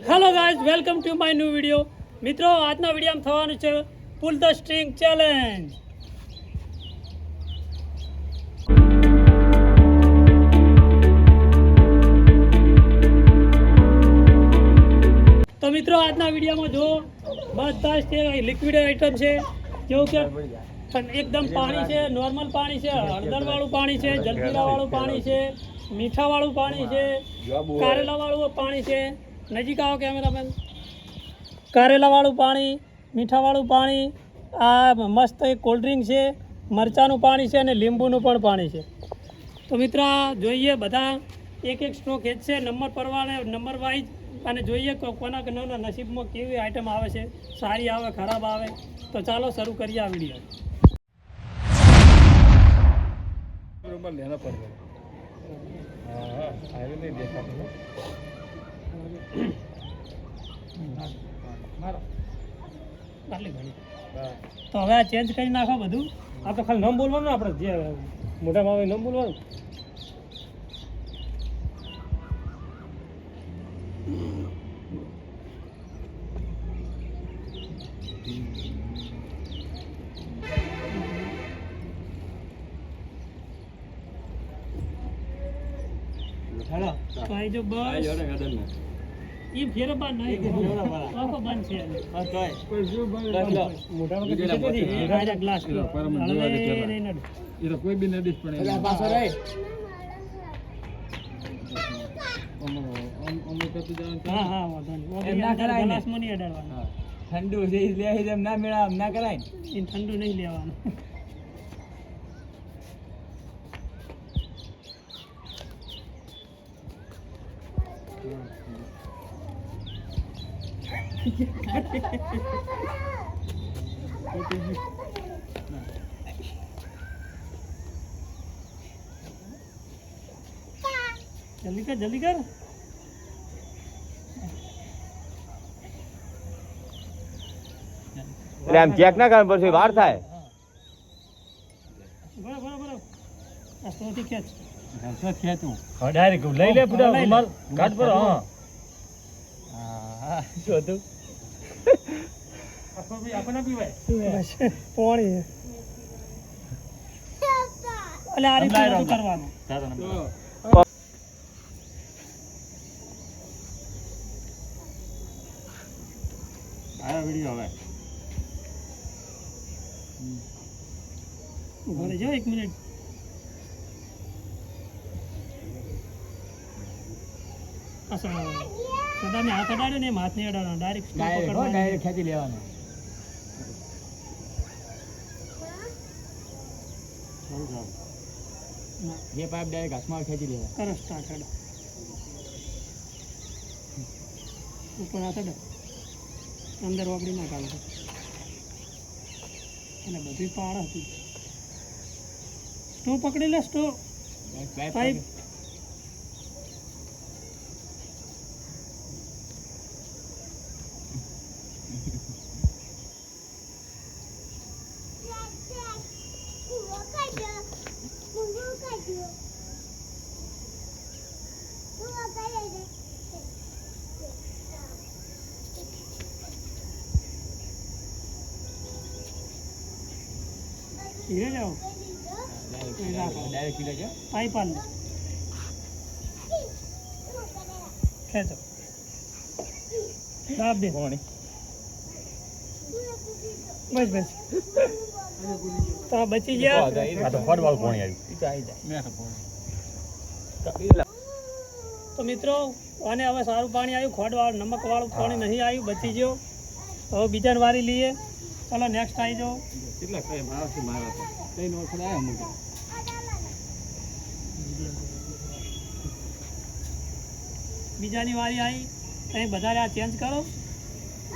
Hello guys, welcome to my new video. મિત્રો, આજના વિડીયોમાં થવાનું છે પુલ ધ સ્ટ્રિંગ ચેલેન્જ. તો મિત્રો, આજના વિડીયોમાં જો બધા જ લિક્વિડ આઇટમ છે, જેવું કે એકદમ પાણી છે, નોર્મલ પાણી છે, હળદરવાળું પાણી છે, જલજીરાવાળું પાણી છે, મીઠાવાળું પાણી છે, કારેલાવાળું પાણી છે. નજીક આવો કેમેરામેન. કારેલાવાળું પાણી, મીઠાવાળું પાણી, આ મસ્ત એક કોલ્ડ ડ્રિંક છે, મરચાંનું પાણી છે અને લીંબુનું પણ પાણી છે. તો મિત્રો જોઈએ, બધા એક એક સ્ટ્રો ખેંચશે નંબર પરવાને, નંબર વાઇઝ, અને જોઈએ કોના કોના નસીબમાં કેવી આઈટમ આવે છે, સારી આવે ખરાબ આવે. તો ચાલો શરૂ કરીએ આ વિડીયો. બરોબર લેના પડે. હા આવી નહીં દેખાતું. તો હવે આ ચેન્જ કરી નાખો બધું. આ તો ખાલી નામ બોલવાનું, આપણે જે મોઢામાં આવે નામ બોલવાનું. હેલો તો આ જો બસ ઈ ફેરબા નહીં આખો બંધ છે. હા તો કોઈ શું બંધ મોઢામાં કે નથી રાજા ગ્લાસ લો એ તો કોઈ બી નદી પણ એટલે પાછો રહે હા હા વાંધો નહીં ના કરાય ગ્લાસમાં નહીં અડાડવાનું. ઠંડુ છે લે એમ ના મેળા ના કરાય એ ઠંડુ નહીં લેવાનું. જલ્દી કર જલ્દી કર. એટલે આમ ચેક ના કરવા પછી વાર થાય. બરાબર બરાબર આ સ્ટોથી ખેંચ ખેંચું ડાયરેક્ટ લઈ લે પૂરા રૂમાલ કાઢ પર. હા હા શું હતું આપણા પીવાય પોણી એટલે આ રીતે કરવાનું. આ વિડિયો હવે ઉભો જાઓ 1 મિનિટ. સદાને હાથ અડાડ્યો ને એમ હાથ નહીં અડાડવાનો, ડાયરેક્ટ ડાયરેક્ટ ખેંચી લેવાનો. જે પાઇપ ડાયરેક્ટ ઘાસમાં ખેંચી લેવાનો. કરો સ્ટાર્ટ હેડો ઉપર હાથ અડાડ અંદર વાપરી ના કાઢો અને બધી પાડ હતી. સ્ટોવ પકડી લે, સ્ટોવ પાઇપ ધીરે જાઓ. ડાયરેક્ટ પી લેજો. પાઇપ આલ ખેંચો દાબ દે પાણી બસ બસ. તો આ બચી ગયા. આ તો ફોડવાળું પાણી આવ્યું. ઈ તો આવી જાય. તો મિત્રો આને હવે સારું પાણી આવ્યું, ખોડવાળું નમકવાળું પાણી નહીં આવ્યું, બચી ગયો. હવે બીજાને વારી લઈએ. ચાલો નેક્સ્ટ આવી જાઓ. કેટલા કઈ મારાથી મારા તો કઈ નો ખડા આવ્યા મોટા. બીજાની વારી આવી તમે બધા આ ચેન્જ કરો.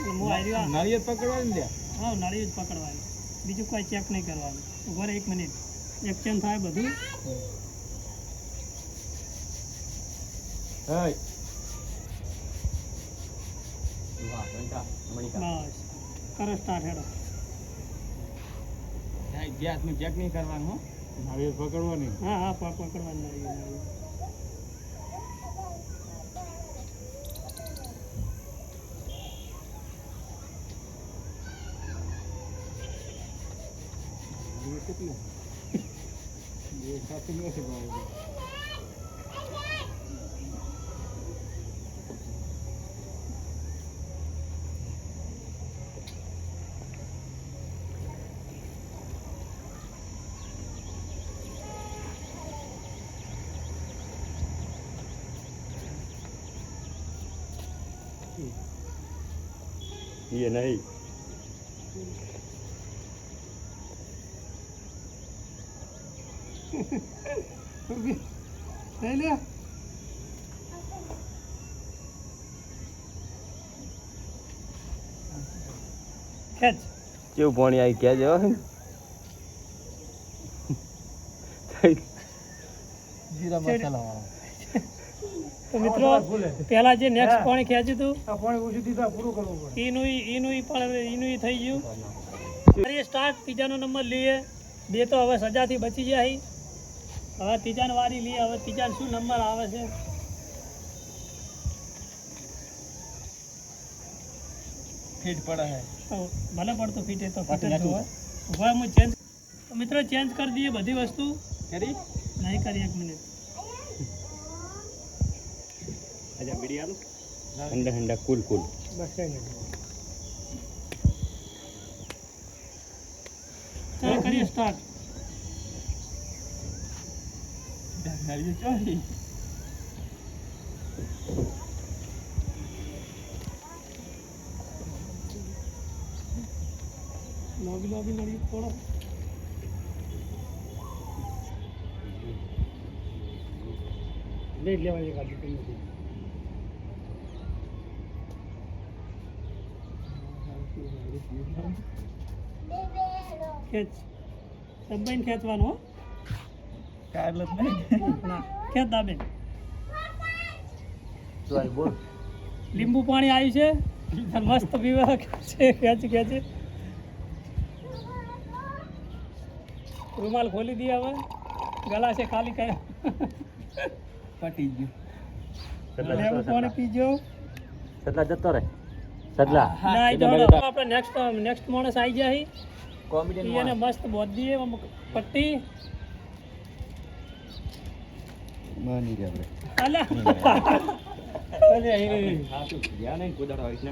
હું આવી નાળિયેર પકડવાની દે. હા નળી જ પકડવાની, બીજું કોઈ ચેક નહીં કરવાનું. ઉભા 1 મિનિટ એક ચેન્જ થાય બધું. બસ કરો સ્ટાર્ટ હેડો. જે હાથનું ચેક નહીં કરવાનું હો. નાળિયેર પકડવાની. હા હા પકડવાની. ये नहीं ખેંચ કેવું પાણી આવી ક્યાં જવા જીરા મસાલા વાળો તો મિત્રો પહેલા જે નેક્સ્ટ પાણી ખેંચ્યું હતું આ પાણી ઓછું દીધા પૂરું કરવું પડે ઈનું થઈ ગયું કરીએ સ્ટાર્ટ ત્રીજાનો નંબર લઈએ બે તો હવે સજાથી બચી જાય હવે ત્રીજાનો વારી લઈએ હવે ત્રીજાનો શું નંબર આવે છે ફીટ પડે હે તો ભલે પડતું ફીટ એ તો ફીટ જ હોય હવે હું ચેન્જ તો મિત્રો ચેન્જ કરી દઈએ બધી વસ્તુ કરી નહીં કરી 1 મિનિટ अच्छा बीड़ी आलू ठंडा ठंडा कूल कूल બસ કઈ નહીં ચાલો કરીએ સ્ટાર્ટ નારિયેળ ચોરી લોબી નડી થોડો લઈ લેવાની ગાડી કઈ નથી ખેંચ દબાઈને ખેંચવાનું હો કારલત નહીં ના ખેંચ દાબે चल बोल લીંબુ પાણી આવ્યું છે અને મસ્ત પીવા છે ખેંચી રૂમાલ ખોલી દઈએ હવે ગલા છે ખાલી કરે પટી ગયું લેવું પાણી પીજો सतला जत्तो रे सतला ના એ તો આપણે નેક્સ્ટ માણસ આવી જાય कॉमेडियन એને મસ્ત બોધ દઈએ પટ્ટી मानी रे અલા या नहीं कोदाड़ा इसने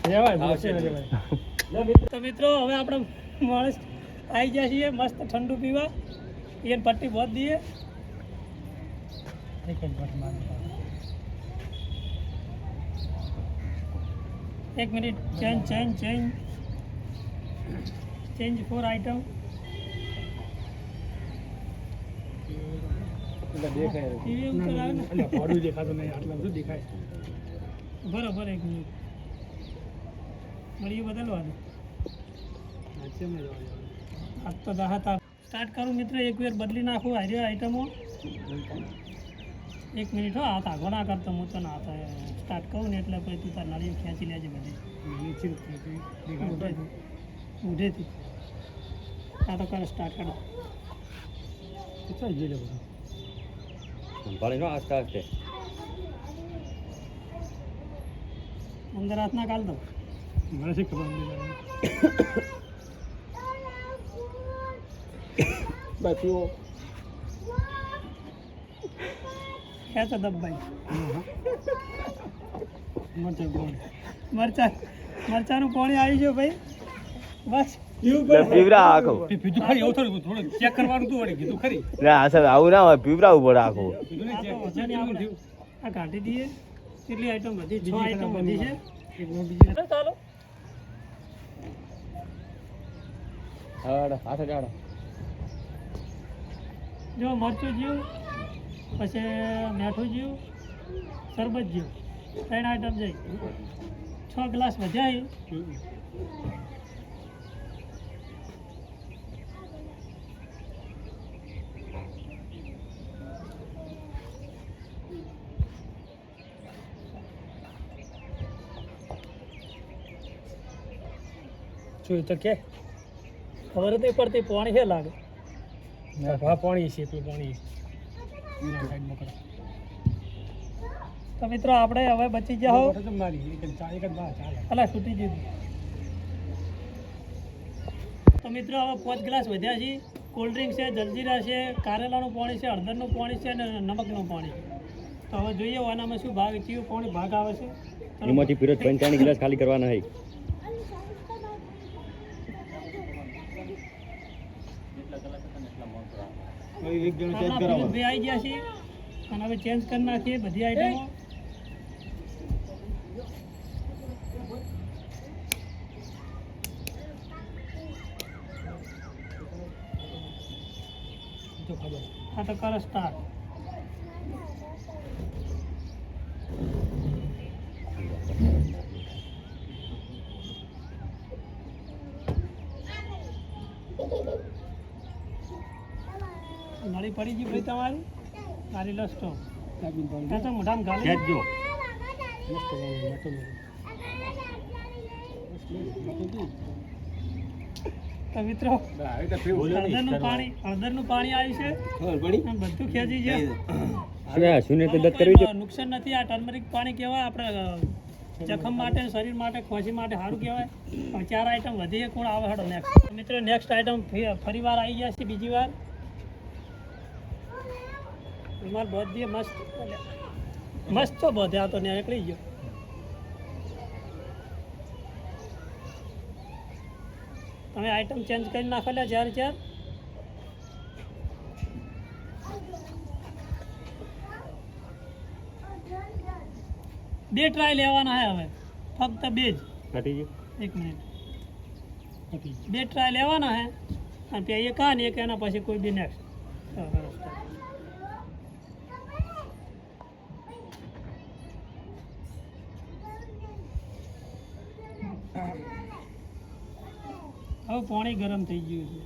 લેવાય બોસે લેવાય તો મિત્રો હવે આપણે માણસ આવી જાય છીએ મસ્ત ઠંડુ પીવા એને પટ્ટી બોધ દઈએ એક જ બટ માર 1 મિનિટ ચેન્જ 4 આઈટમ એટલે દેખાય ટીવી એમ કરાવે ને એટલે ભાડું દેખાતું નહીં આટલા બધું દેખાય બરાબર 1 મિનિટ મળીએ બદલવાનું સાચે મેં આજ તો દાહતા સ્ટાર્ટ કરું મિત્ર એક વાર બદલી નાખું હારી આઈટમો 1 મિનિટ હો હાથ આગો ના કરતો હું તો ના હતા સ્ટાર્ટ કહું ને એટલે પછી તું તાર નાળીઓ ખેંચી લેજે બધી નીચે દેખાય ઉઠેથી આ તો કરે સ્ટાર્ટ કરો કેટલા ગયેલો બધું पानी नो आस्ते आस्ते અંદર હાથ ના કાઢ દો મને શી ખબર નહીં બાકી ખેંચો દબાઈ મરચા ગોળ મરચાનું પાણી આવી ગયું ભાઈ બસ पीवरा आखो બીજું ખરી એવું થોડું ચેક કરવાનું તું વળી કીધું ખરી ना सब आऊ ना पीवरा ऊपर आखो કીધું આ નહીં તો વજન આપણે આ કાઢી દઈએ કેટલી આઈટમ વધી 6 આઈટમ વધી છે એક નો બીજી ચાલો हाड़ हाथ डाड़ જો મરચું જ્યું પછી મીઠું જ્યું શરબત જ્યું 3 આઈટમ જઈ 6 ગ્લાસ વધ્યા જોઈ તો કે ખબર નથી પડતી પાણી છે લાગે હા પાણી છે પેલું પાણી સાઈડમાં કરો તો મિત્રો આપણે હવે બચી ગયા હો મારી એક જ બા ચાલે અલા છૂટી ગયું તો મિત્રો હવે 5 ગ્લાસ વધ્યા છે. કોલ્ડ ડ્રિંક છે, જલજીરા છે, કારેલાનું પાણી છે, હળદરનું પાણી છે અને નમકનું પાણી. તો હવે જોઈએ આનામાં શું ભાગ કયું પાણી ભાગ આવે છે. એમાંથી પીરો 45 ગ્લાસ ખાલી કરવાના છે. આપણા પિયુષભાઈ આવી ગયા છે અને હવે ચેન્જ કરી નાખીએ બધી આઈટમો. હા તો કરો સ્ટાર્ટ. નળી પડી ગઈ ભાઈ તમારી મારી લસ્ટો તો મોઢામાં ગાલી ખેંચજો. તો મિત્રો હળદરનું પાણી આવ્યું છે અને બધું ખેંચી જાય. શૂન્ય તો દત્ત કરવી છે. નુકસાન નથી. આ ટર્મરિક પાણી કહેવાય આપણે જખમ માટે, શરીર માટે, ખોસી માટે સારું કહેવાય. 4 આઈટમ વધી કોણ આવે હડો નેક્સ્ટ. મિત્રો નેક્સ્ટ આઈટમ ફરી વાર આવી ગયા છે બીજી વાર. રૂમાલ બોધ દે મસ્ત મસ્ત તો બોધે આ તો ને નીકળી ગયો. તમે આઈટમ ચેન્જ કરી નાખો લે 4 2 ટ્રાય લેવાના હે હવે ફક્ત 2 જ. નથી ગયું. 1 મિનિટ 2 ટ્રાય લેવાના હે અને ત્યાં એક આ ને એક એના પછી કોઈ બી નેક્સ્ટ. હવે પાણી ગરમ થઈ ગયું છે.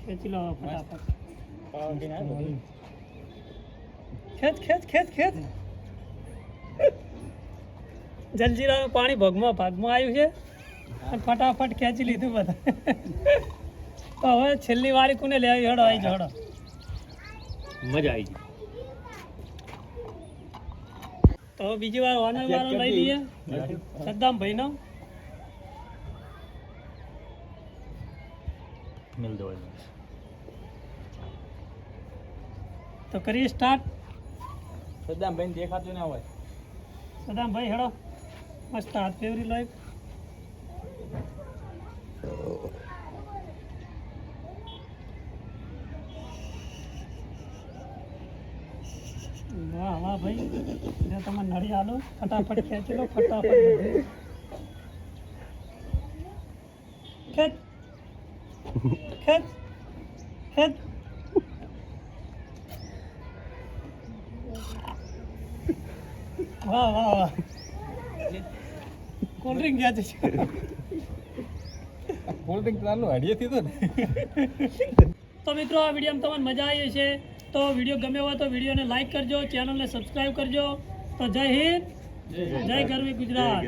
ખેંચી લો ફટાફટ. ખેંચ. જલજીરાનું પાણી ભાગમાં આવ્યું છે અને ફટાફટ ખેંચી લીધું બધા. તો હવે છેલ્લી વાળી કોને લેવી હડો આવી જડો. મજા આવી ગઈ. તો હવે બીજી વાર વારો લઈ લઈએ સદ્દામભાઈનો. મિલ દો. તો કરીએ સ્ટાર્ટ. સદ્દામભાઈ દેખાતું ના હોય. સદ્દામભાઈ હેડો મસ્ત હાથ ફેવરી લો એક. વાહ વાહ ભાઈ જો તમે નળી આલો ફટાફટ ખેંચી લો ફટાફટ. ખેંચ. વાહ કોલ્ડ ડ્રિંક ખેંચે છે. કોલ્ડ ડ્રિંક ચાલુ હડીએથી તો ને. તો મિત્રો આ વિડીયોમાં તમને મજા આવી છે. તો વિડીયો ગમ્યો હોય તો વિડીયોને લાઈક કરજો, ચેનલને સબસ્ક્રાઈબ કરજો. તો જય હિન્દ, જય ગરવી ગુજરાત.